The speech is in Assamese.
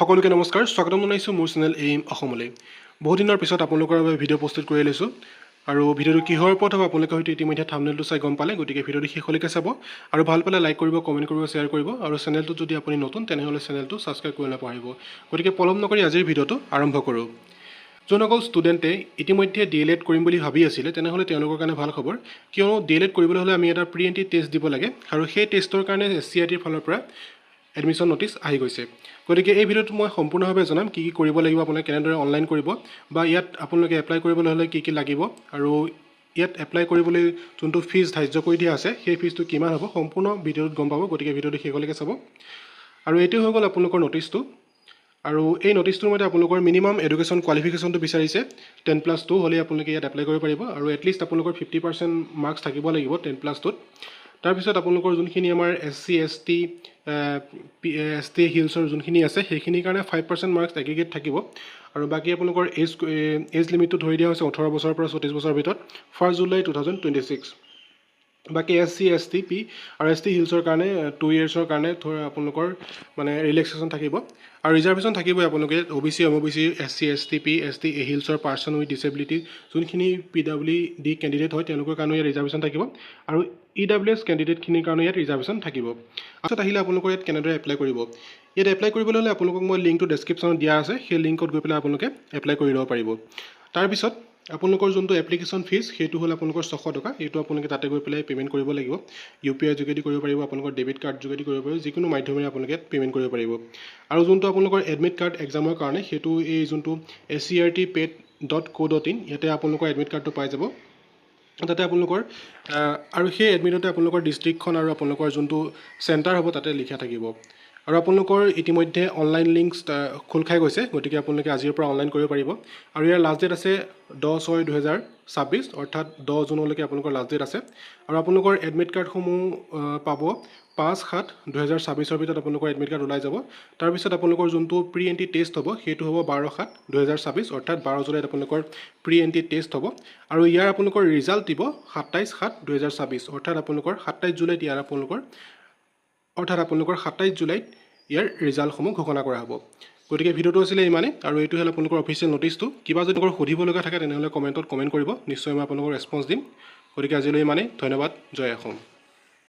সকলোকে নমস্কাৰ স্বাগতম জনাইছোঁ মোৰ চেনেল এইম অসমলৈ বহু দিনৰ পিছত আপোনালোকৰ বাবে ভিডিঅ' প্ৰস্তুত কৰি লৈছোঁ আৰু ভিডিঅ'টো কিহৰ ওপৰত হ'ব আপোনালোকে হয়তো ইতিমধ্যে থাম্বনেইলটো চাই গম পালে গতিকে ভিডিঅ'টো শেষলৈকে চাব আৰু ভাল পালে লাইক কৰিব কমেণ্ট কৰিব শ্বেয়াৰ কৰিব আৰু চেনেলটো যদি আপুনি নতুন তেনেহ'লে চেনেলটো ছাবস্ক্ৰাইব কৰি নাপাহৰিব গতিকে পলম নকৰি আজিৰ ভিডিঅ'টো আৰম্ভ কৰোঁ যোনসকল ষ্টুডেণ্টে ইতিমধ্যে DLED কৰিম বুলি ভাবি আছিলে তেনেহ'লে তেওঁলোকৰ কাৰণে ভাল খবৰ কিয়নো DLED কৰিবলৈ হ'লে আমি এটা প্ৰি এণ্ট্ৰি টেষ্ট দিব লাগে আৰু সেই টেষ্টৰ কাৰণে CITৰ ফালৰ পৰা এডমিশ্যন ন'টিছ আহি গৈছে গতিকে এই ভিডিঅ'টো মই সম্পূৰ্ণভাৱে জনাম কি কৰিব লাগিব আপোনালোকে কেনেদৰে অনলাইন কৰিব বা ইয়াত আপোনালোকে এপ্লাই কৰিবলৈ হ'লে কি লাগিব আৰু ইয়াত এপ্লাই কৰিবলৈ যোনটো ফিজ ধাৰ্য কৰি দিয়া আছে সেই ফিজটো কিমান হ'ব সম্পূৰ্ণ ভিডিঅ'ত গম পাব গতিকে ভিডিঅ'টো শেষলৈকে চাব আৰু এইটো হৈ গ'ল আপোনালোকৰ ন'টিছটো আৰু এই ন'টিছটোৰ মতে আপোনালোকৰ মিনিমাম এডুকেশ্যন কোৱালিফিকেশ্যনটো বিচাৰিছে 10+2 হ'লে আপোনালোকে ইয়াত এপ্লাই কৰিব পাৰিব আৰু এটলিষ্ট আপোনালোকৰ 50% মাৰ্কছ থাকিব লাগিব 10+2ত তাৰপিছত আপোনালোকৰ যোনখিনি আমাৰ SC ST ST হিলছৰ যোনখিনি আছে সেইখিনিৰ কাৰণে 5% মাৰ্কছ এগ্ৰিগেট থাকিব আৰু বাকী আপোনালোকৰ এজ লিমিটটো ধৰি দিয়া হৈছে 18 বছৰৰ পৰা 34 বছৰৰ ভিতৰত 1 জুলাই 2026 বাকী SC ST P আৰু ST হিলছৰ কাৰণে 2 ইয়েৰ্ছৰ কাৰণে আপোনালোকৰ মানে ৰিলেক্সেশ্যন থাকিব আৰু ৰিজাৰ্ভেশ্যন থাকিবই আপোনালোকে OBC MOBC SC ST P ST হিলছৰ পাৰ্চন উইথ ডিছেবিলিটি যোনখিনি PWD কেণ্ডিডেট হয় তেওঁলোকৰ কাৰণে ইয়াত ৰিজাৰ্ভেশ্যন থাকিব আৰু EWS কেণ্ডিডেটখিনিৰ কাৰণে ইয়াত ৰিজাৰ্ভেশ্যন থাকিব তাৰপিছত আহিলে আপোনালোকৰ ইয়াত কেনেদৰে এপ্লাই কৰিব ইয়াত এপ্লাই কৰিবলৈ হ'লে আপোনালোকক মই লিংকটো ডেছক্ৰিপশ্যনত দিয়া আছে সেই লিংকত গৈ পেলাই আপোনালোকে এপ্লাই কৰি ল'ব পাৰিব তাৰপিছত আপোনালোকৰ যোনটো এপ্লিকেশ্যন ফিজ সেইটো হ'ল আপোনালোকৰ 600 টকা এইটো আপোনালোকে তাতে গৈ পেলাই পে'মেণ্ট কৰিব লাগিব UPI যোগেদি কৰিব পাৰিব আপোনালোকৰ ডেবিট কাৰ্ড যোগেদি কৰিব পাৰিব যিকোনো মাধ্যমেৰে আপোনালোকে পে'মেণ্ট কৰিব পাৰিব আৰু যোনটো আপোনালোকৰ এডমিট কাৰ্ড এক্সামৰ কাৰণে সেইটো এই যোনটো scrtped.co.in ইয়াতে আপোনালোকৰ এডমিট কাৰ্ডটো পাই যাব তাতে আপোনালোকৰ আৰু সেই এডমিটতে আপোনালোকৰ ডিষ্ট্ৰিক্টখন আৰু আপোনালোকৰ যোনটো চেণ্টাৰ হ'ব তাতে লিখা থাকিব আৰু আপোনালোকৰ ইতিমধ্যে অনলাইন লিংকছ খোল খাই গৈছে গতিকে আপোনালোকে আজিৰ পৰা অনলাইন কৰিব পাৰিব আৰু ইয়াৰ লাষ্ট ডেট আছে 10/6/2026 অৰ্থাৎ 10 জুনলৈকে আপোনালোকৰ লাষ্ট ডেট আছে আৰু আপোনালোকৰ এডমিট কাৰ্ডসমূহ পাব 5/7/2026 ভিতৰত আপোনালোকৰ এডমিট কাৰ্ড ওলাই যাব তাৰপিছত আপোনালোকৰ যোনটো প্ৰি এণ্ট্ৰি টেষ্ট হ'ব সেইটো হ'ব 12/7/2026 অৰ্থাৎ 12 জুলাইত আপোনালোকৰ প্ৰি এণ্ট্ৰি টেষ্ট হ'ব আৰু ইয়াৰ আপোনালোকৰ ৰিজাল্ট দিব 27/7/2026 অৰ্থাৎ আপোনালোকৰ 27 জুলাইত ইয়াৰ আপোনালোকৰ 27 জুলাইত ইয়াৰ ৰিজাল্টসমূহ ঘোষণা কৰা হ'ব গতিকে ভিডিঅ'টো আছিলে ইমানেই আৰু এইটো হ'ল আপোনালোকৰ অফিচিয়েল ন'টিছটো কিবা যদি আপোনালোকৰ সুধিব লগা থাকে তেনেহ'লে কমেণ্টত কমেণ্ট কৰিব নিশ্চয় মই আপোনালোকৰ ৰেছপন্স দিম গতিকে আজিলৈ ইমানেই ধন্যবাদ জয় অসম